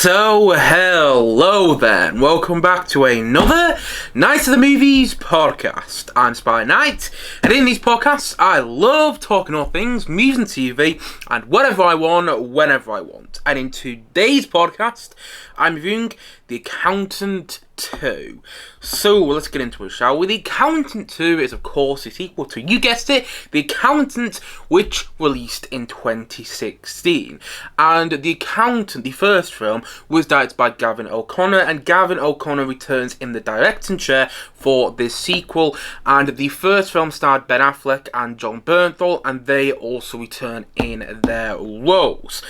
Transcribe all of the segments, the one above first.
So, hello then, welcome back to another Night of the Movies podcast. I'm Spy Knight, and in these podcasts, I love talking all things movies and TV, and whatever I want, whenever I want. And in today's podcast, I'm reviewing The Accountant 2. So, let's get into it, shall we? The Accountant 2 is, of course, a sequel to, you guessed it, The Accountant, which released in 2016. And The Accountant, the first film, was directed by Gavin O'Connor, and Gavin O'Connor returns in the directing chair for this sequel. And the first film starred Ben Affleck and Jon Bernthal, and they also return in their roles.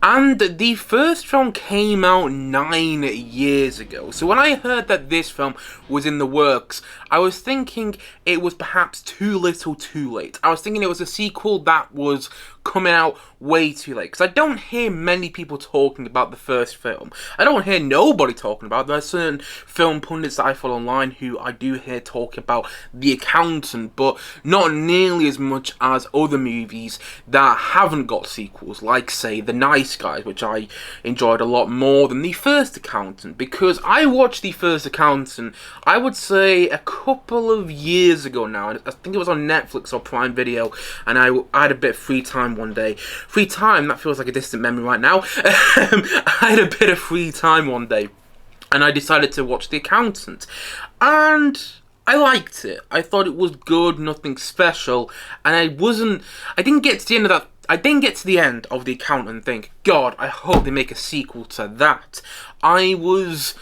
And the first film came out 9 years ago. So when I heard that this film was in the works, I was thinking it was perhaps too little too late. I was thinking it was a sequel that was coming out way too late, because I don't hear many people talking about the first film. I don't hear nobody talking about it. There are certain film pundits that I follow online who I do hear talking about The Accountant, but not nearly as much as other movies that haven't got sequels, like say The Nice Guys, which I enjoyed a lot more than the first Accountant, because I watched the first Accountant, I would say a couple of years ago now. I think it was on Netflix or Prime Video, and I had a bit of free time one day. Free time, that feels like a distant memory right now. I had a bit of free time one day, and I decided to watch The Accountant, and I liked it. I thought it was good, nothing special, and I didn't get to the end of that. I didn't get to the end of The Accountant and think, God, I hope they make a sequel to that. I was,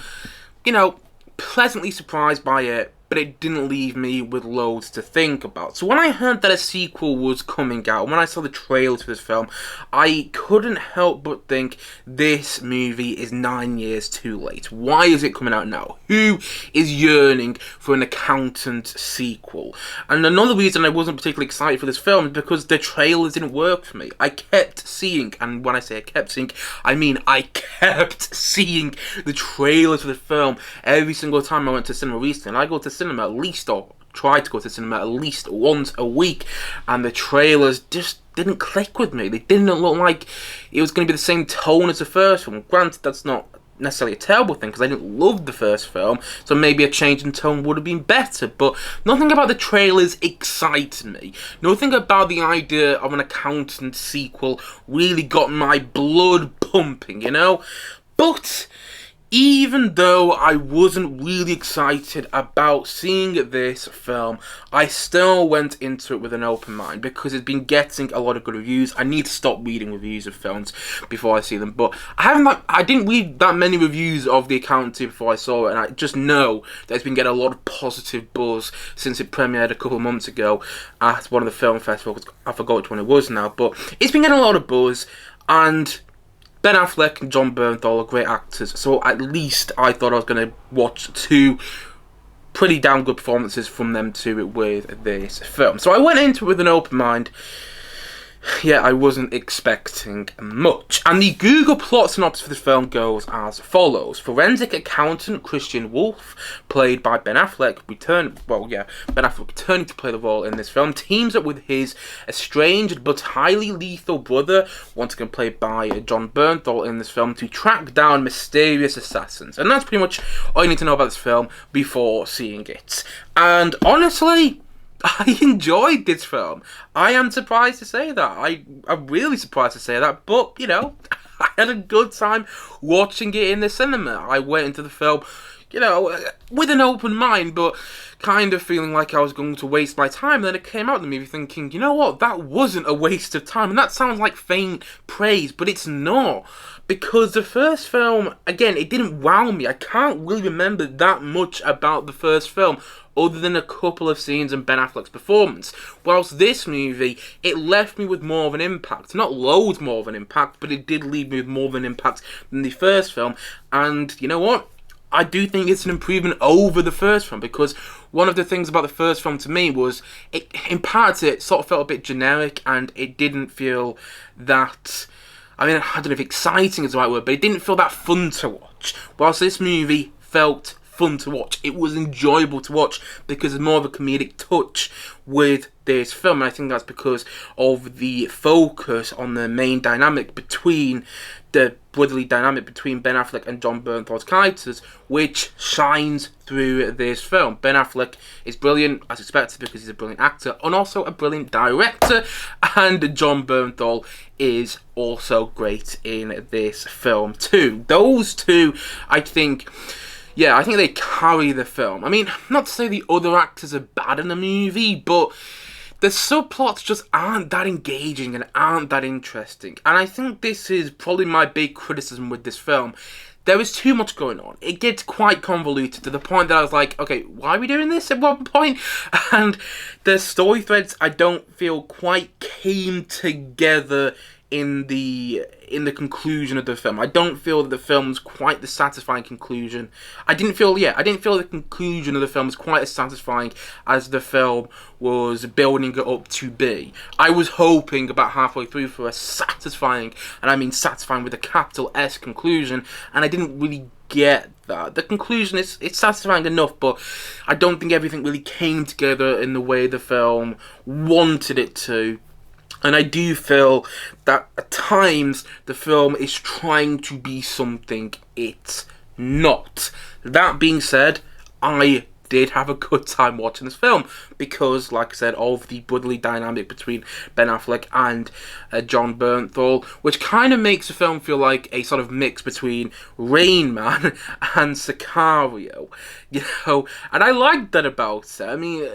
pleasantly surprised by it, but it didn't leave me with loads to think about. So when I heard that a sequel was coming out, when I saw the trailer to this film, I couldn't help but think, this movie is 9 years too late. Why is it coming out now? Who is yearning for an Accountant sequel? And another reason I wasn't particularly excited for this film is because the trailers didn't work for me. I kept seeing, and when I say I kept seeing, I mean I kept seeing the trailers for the film every single time I went to cinema recently. And I go to cinema at least, or try to go to cinema at least once a week, and the trailers just didn't click with me. They didn't look like it was going to be the same tone as the first film. Granted, that's not necessarily a terrible thing, because I didn't love the first film, so maybe a change in tone would have been better, but nothing about the trailers excited me. Nothing about the idea of an Accountant sequel really got my blood pumping, But even though I wasn't really excited about seeing this film, I still went into it with an open mind, because it's been getting a lot of good reviews. I need to stop reading reviews of films before I see them, but I didn't read that many reviews of The Accountant before I saw it, and I just know that it's been getting a lot of positive buzz since it premiered a couple of months ago at one of the film festivals. I forgot which one it was now, but it's been getting a lot of buzz, and Ben Affleck and Jon Bernthal are great actors, so at least I thought I was going to watch two pretty damn good performances from them two with this film. So I went into it with an open mind. Yeah, I wasn't expecting much. And the Google plot synopsis for this film goes as follows. Forensic accountant Christian Wolf, played by Ben Affleck, Ben Affleck returning to play the role in this film, teams up with his estranged but highly lethal brother, once again played by Jon Bernthal in this film, to track down mysterious assassins. And that's pretty much all you need to know about this film before seeing it. And honestly, I enjoyed this film. I am surprised to say that. I'm really surprised to say that, but, I had a good time watching it in the cinema. I went into the film, with an open mind, but kind of feeling like I was going to waste my time. And then it came out of the movie thinking, you know what, that wasn't a waste of time. And that sounds like faint praise, but it's not. Because the first film, again, it didn't wow me. I can't really remember that much about the first film, other than a couple of scenes and Ben Affleck's performance. Whilst this movie, it left me with more of an impact. Not loads more of an impact, but it did leave me with more of an impact than the first film. And you know what? I do think it's an improvement over the first film, because one of the things about the first film to me was, in parts it sort of felt a bit generic, and it didn't feel that, I don't know if exciting is the right word, but it didn't feel that fun to watch. Whilst this movie felt fun to watch. It was enjoyable to watch because there's more of a comedic touch with this film, and I think that's because of the focus on the main dynamic between the brotherly dynamic between Ben Affleck and Jon Bernthal's characters, which shines through this film. Ben Affleck is brilliant, as expected, because he's a brilliant actor and also a brilliant director, and Jon Bernthal is also great in this film too. Those two, I think they carry the film. I mean, not to say the other actors are bad in the movie, but the subplots just aren't that engaging and aren't that interesting. And I think this is probably my big criticism with this film. There is too much going on. It gets quite convoluted to the point that I was like, okay, why are we doing this at one point? And the story threads, I don't feel quite came together in the conclusion of the film. I don't feel that the film's quite the satisfying conclusion. I didn't feel the conclusion of the film was quite as satisfying as the film was building it up to be. I was hoping about halfway through for a satisfying, and I mean satisfying with a capital S conclusion, and I didn't really get that. The conclusion is it's satisfying enough, but I don't think everything really came together in the way the film wanted it to. And I do feel that at times the film is trying to be something it's not. That being said, I did have a good time watching this film because, like I said, of the brotherly dynamic between Ben Affleck and Jon Bernthal, which kind of makes the film feel like a sort of mix between Rain Man and Sicario, and I liked that about it. I mean,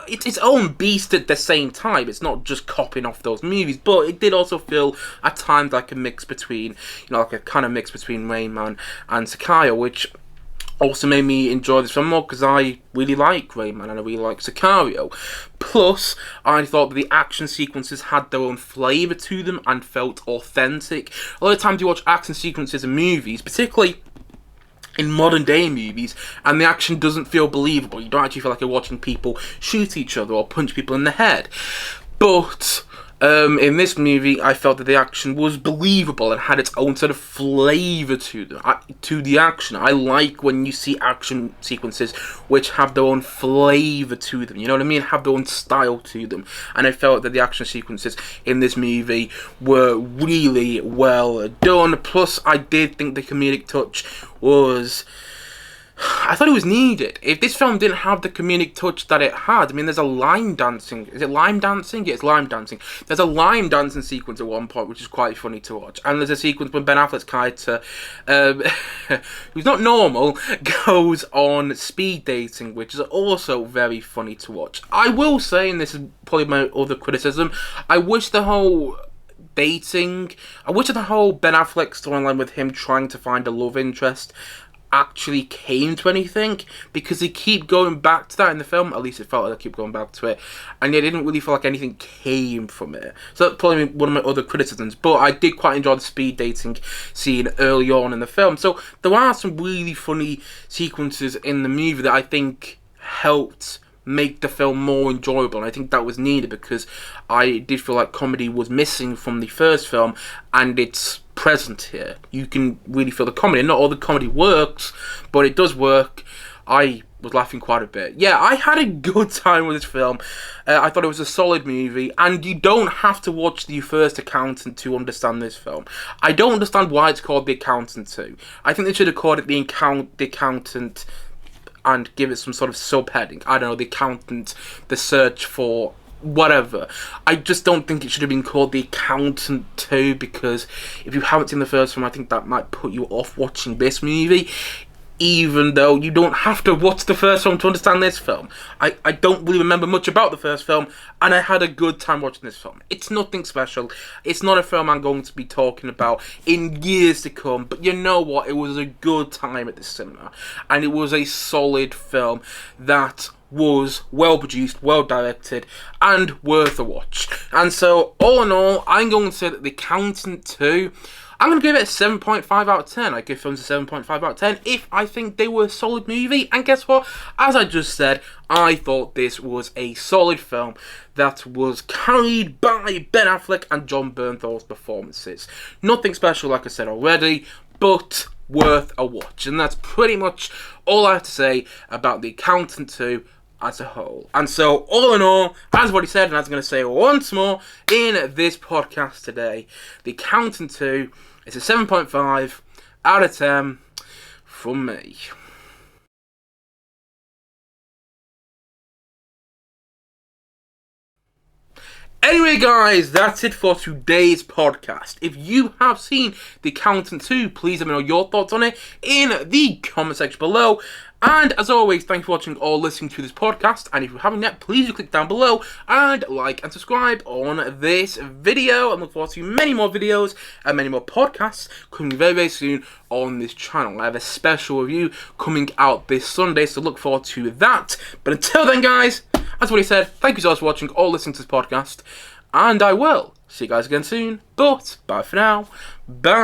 it's its own beast at the same time. It's not just copying off those movies, but it did also feel at times like a mix between, like a kind of mix between Rain Man and Sicario, which also made me enjoy this film more because I really like Rain Man and I really like Sicario. Plus, I thought that the action sequences had their own flavour to them and felt authentic. A lot of times you watch action sequences in movies, particularly in modern day movies, and the action doesn't feel believable. You don't actually feel like you're watching people shoot each other or punch people in the head. But in this movie, I felt that the action was believable and had its own sort of flavour to the action. I like when you see action sequences which have their own flavour to them, you know what I mean? Have their own style to them. And I felt that the action sequences in this movie were really well done. Plus, I did think the comedic touch I thought it was needed. If this film didn't have the comedic touch that it had, I mean, there's a lime dancing. Is it lime dancing? Yeah, it's lime dancing. There's a lime dancing sequence at one point, which is quite funny to watch. And there's a sequence when Ben Affleck's character, who's not normal, goes on speed dating, which is also very funny to watch. I will say, and this is probably my other criticism, I wish the whole Ben Affleck storyline with him trying to find a love interest actually came to anything, because they keep going back to that in the film. At least it felt like they keep going back to it, and it didn't really feel like anything came from it. So that's probably one of my other criticisms, but I did quite enjoy the speed dating scene early on in the film. So there are some really funny sequences in the movie that I think helped make the film more enjoyable, and I think that was needed because I did feel like comedy was missing from the first film, and it's present here. You can really feel the comedy. Not all the comedy works, but it does work. I was laughing quite a bit. Yeah, I had a good time with this film. I thought it was a solid movie, and you don't have to watch The First Accountant to understand this film. I don't understand why it's called The Accountant 2. I think they should have called it The Accountant and give it some sort of subheading. I don't know, The Accountant, The Search for whatever. I just don't think it should have been called The Accountant 2, because if you haven't seen the first film, I think that might put you off watching this movie, even though you don't have to watch the first film to understand this film. I don't really remember much about the first film, and I had a good time watching this film. It's nothing special. It's not a film I'm going to be talking about in years to come, but you know what? It was a good time at the cinema, and it was a solid film that was well produced, well directed, and worth a watch. And so, all in all, I'm going to say that The Accountant 2, I'm going to give it a 7.5 out of 10. I give films a 7.5 out of 10 if I think they were a solid movie. And guess what? As I just said, I thought this was a solid film that was carried by Ben Affleck and Jon Bernthal's performances. Nothing special, like I said already, but worth a watch. And that's pretty much all I have to say about The Accountant 2 as a whole. And so, all in all, as I've already said, and as I'm going to say once more in this podcast today, The Accountant 2 is a 7.5 out of 10 from me. Anyway, guys, that's it for today's podcast. If you have seen The Accountant 2, please let me know your thoughts on it in the comment section below. And as always, thank you for watching or listening to this podcast. And if you haven't yet, please do click down below and like and subscribe on this video. And look forward to many more videos and many more podcasts coming very, very soon on this channel. I have a special review coming out this Sunday, so look forward to that. But until then, guys, as what he said, thank you so much for watching or listening to this podcast. And I will see you guys again soon. But bye for now. Bye.